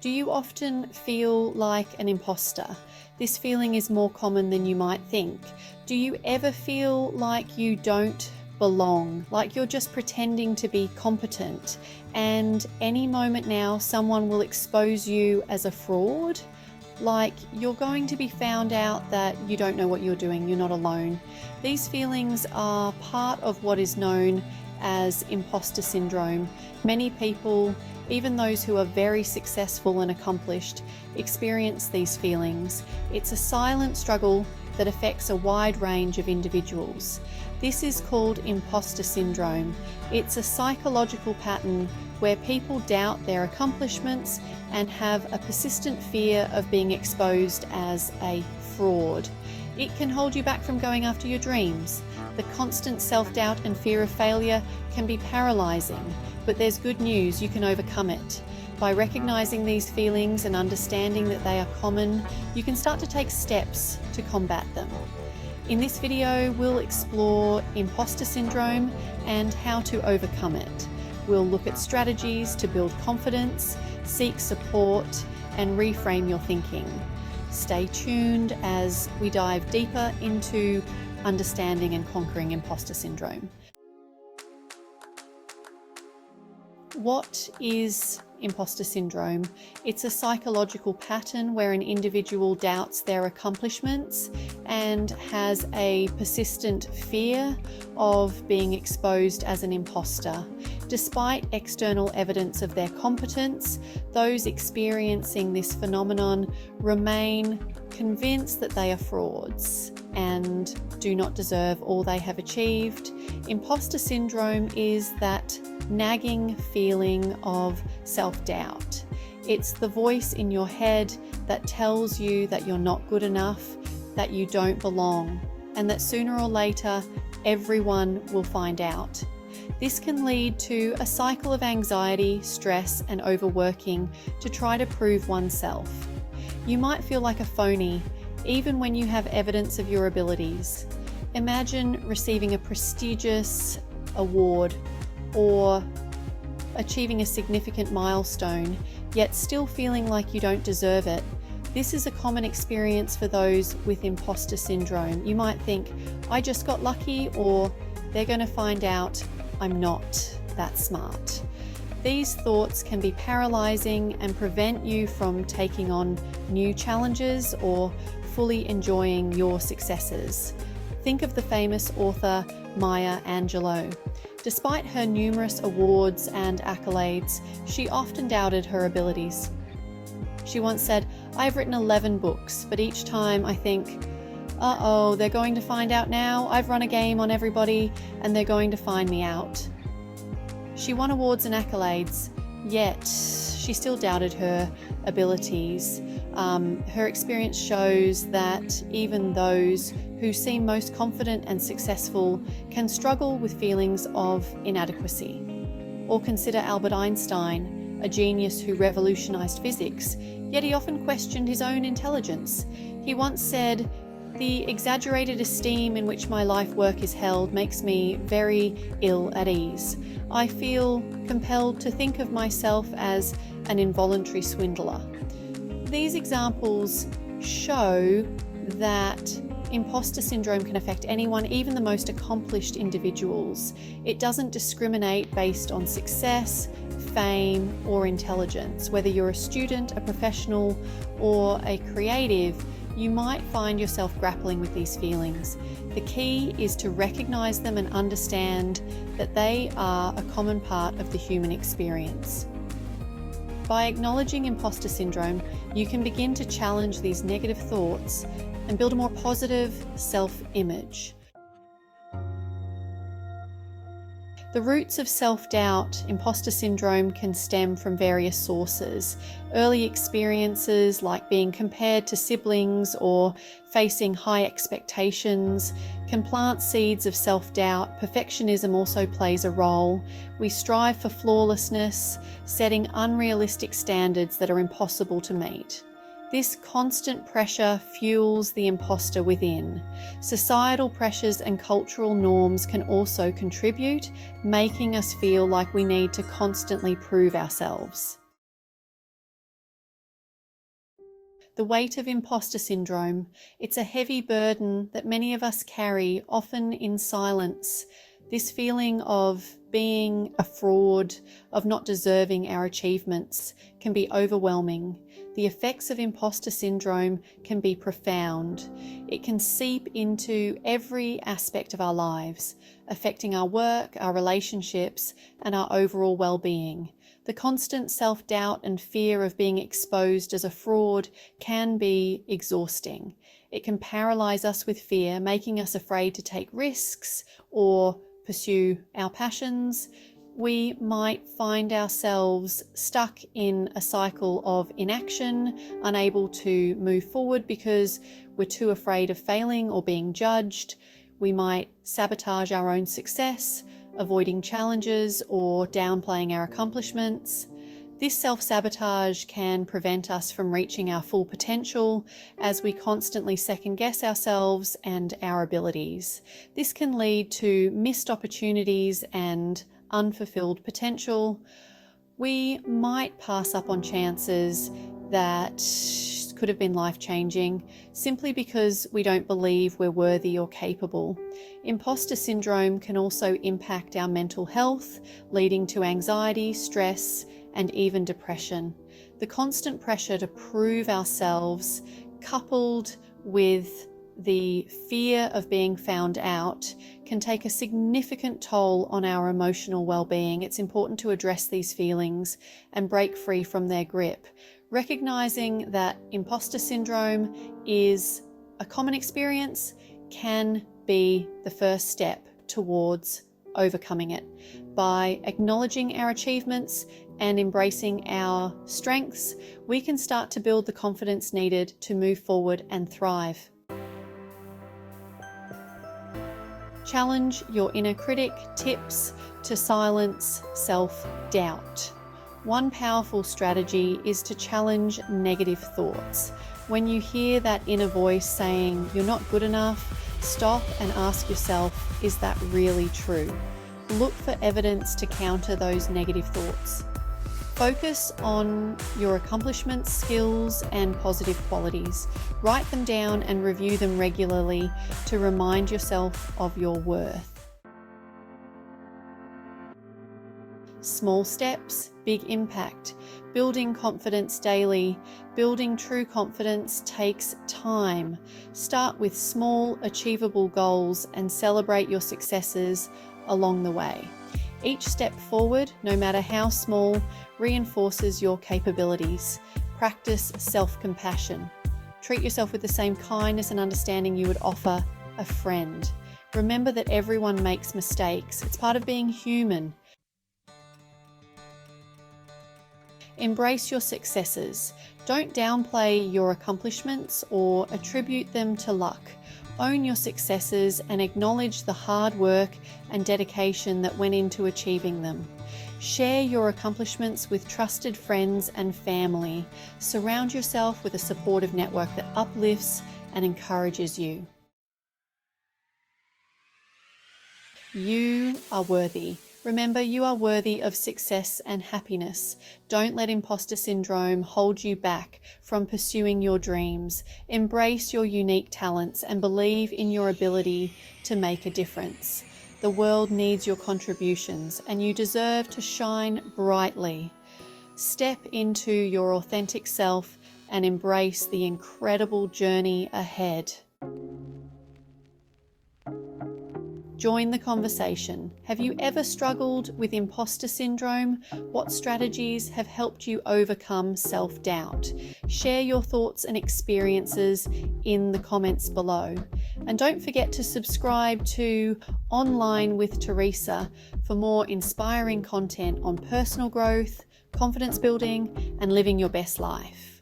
Do you often feel like an imposter? This feeling is more common than you might think. Do you ever feel like you don't belong, like you're just pretending to be competent, and any moment now someone will expose you as a fraud? Like you're going to be found out that you don't know what you're doing, you're not alone. These feelings are part of what is known as imposter syndrome. Many people, even those who are very successful and accomplished, experience these feelings. It's a silent struggle that affects a wide range of individuals. This is called imposter syndrome. It's a psychological pattern where people doubt their accomplishments and have a persistent fear of being exposed as a fraud. It can hold you back from going after your dreams. The constant self-doubt and fear of failure can be paralyzing, but there's good news: you can overcome it. By recognizing these feelings and understanding that they are common, you can start to take steps to combat them. In this video, we'll explore imposter syndrome and how to overcome it. We'll look at strategies to build confidence, seek support, and reframe your thinking. Stay tuned as we dive deeper into understanding and conquering imposter syndrome. What is imposter syndrome? It's a psychological pattern where an individual doubts their accomplishments and has a persistent fear of being exposed as an imposter. Despite external evidence of their competence, those experiencing this phenomenon remain convinced that they are frauds and do not deserve all they have achieved. Imposter syndrome is that nagging feeling of self-doubt. It's the voice in your head that tells you that you're not good enough, that you don't belong, and that sooner or later everyone will find out. This can lead to a cycle of anxiety, stress, and overworking to try to prove oneself. You might feel like a phony even when you have evidence of your abilities. Imagine receiving a prestigious award or achieving a significant milestone, yet still feeling like you don't deserve it. This is a common experience for those with imposter syndrome. You might think, I just got lucky, or they're going to find out I'm not that smart. These thoughts can be paralyzing and prevent you from taking on new challenges or fully enjoying your successes. Think of the famous author Maya Angelou. Despite her numerous awards and accolades, she often doubted her abilities. She once said, "I've written 11 books, but each time I think, uh-oh, they're going to find out now. I've run a game on everybody and they're going to find me out." She won awards and accolades, yet she still doubted her abilities. Her experience shows that even those who seem most confident and successful can struggle with feelings of inadequacy. Or consider Albert Einstein, a genius who revolutionized physics, yet he often questioned his own intelligence. He once said, "The exaggerated esteem in which my life work is held makes me very ill at ease. I feel compelled to think of myself as an involuntary swindler." These examples show that imposter syndrome can affect anyone, even the most accomplished individuals. It doesn't discriminate based on success, fame, or intelligence. Whether you're a student, a professional, or a creative, you might find yourself grappling with these feelings. The key is to recognize them and understand that they are a common part of the human experience. By acknowledging imposter syndrome, you can begin to challenge these negative thoughts and build a more positive self-image. The roots of self-doubt, imposter syndrome, can stem from various sources. Early experiences like being compared to siblings or facing high expectations can plant seeds of self-doubt. Perfectionism also plays a role. We strive for flawlessness, setting unrealistic standards that are impossible to meet. This constant pressure fuels the imposter within. Societal pressures and cultural norms can also contribute, making us feel like we need to constantly prove ourselves. The weight of imposter syndrome. It's a heavy burden that many of us carry, often in silence. This feeling of being a fraud, of not deserving our achievements, can be overwhelming. The effects of imposter syndrome can be profound. It can seep into every aspect of our lives, affecting our work, our relationships, and our overall well-being. The constant self-doubt and fear of being exposed as a fraud can be exhausting. It can paralyze us with fear, making us afraid to take risks or pursue our passions. We might find ourselves stuck in a cycle of inaction, unable to move forward because we're too afraid of failing or being judged. We might sabotage our own success, avoiding challenges or downplaying our accomplishments. This self-sabotage can prevent us from reaching our full potential as we constantly second-guess ourselves and our abilities. This can lead to missed opportunities and unfulfilled potential. We might pass up on chances that could have been life-changing simply because we don't believe we're worthy or capable. Imposter syndrome can also impact our mental health, leading to anxiety, stress, and even depression. The constant pressure to prove ourselves, coupled with the fear of being found out, can take a significant toll on our emotional well-being. It's important to address these feelings and break free from their grip. Recognizing that imposter syndrome is a common experience can be the first step towards overcoming it. By acknowledging our achievements and embracing our strengths, we can start to build the confidence needed to move forward and thrive. Challenge your inner critic. Tips to silence self-doubt. One powerful strategy is to challenge negative thoughts. When you hear that inner voice saying you're not good enough, stop and ask yourself, is that really true? Look for evidence to counter those negative thoughts. Focus on your accomplishments, skills, and positive qualities. Write them down and review them regularly to remind yourself of your worth. Small steps, big impact. Building confidence daily. Building true confidence takes time. Start with small, achievable goals and celebrate your successes along the way. Each step forward, no matter how small, reinforces your capabilities. Practice self-compassion. Treat yourself with the same kindness and understanding you would offer a friend. Remember that everyone makes mistakes. It's part of being human. Embrace your successes. Don't downplay your accomplishments or attribute them to luck. Own your successes and acknowledge the hard work and dedication that went into achieving them. Share your accomplishments with trusted friends and family. Surround yourself with a supportive network that uplifts and encourages you. You are worthy. Remember, you are worthy of success and happiness. Don't let imposter syndrome hold you back from pursuing your dreams. Embrace your unique talents and believe in your ability to make a difference. The world needs your contributions, and you deserve to shine brightly. Step into your authentic self and embrace the incredible journey ahead. Join the conversation. Have you ever struggled with imposter syndrome? What strategies have helped you overcome self-doubt? Share your thoughts and experiences in the comments below. And don't forget to subscribe to Online with Teresa for more inspiring content on personal growth, confidence building, and living your best life.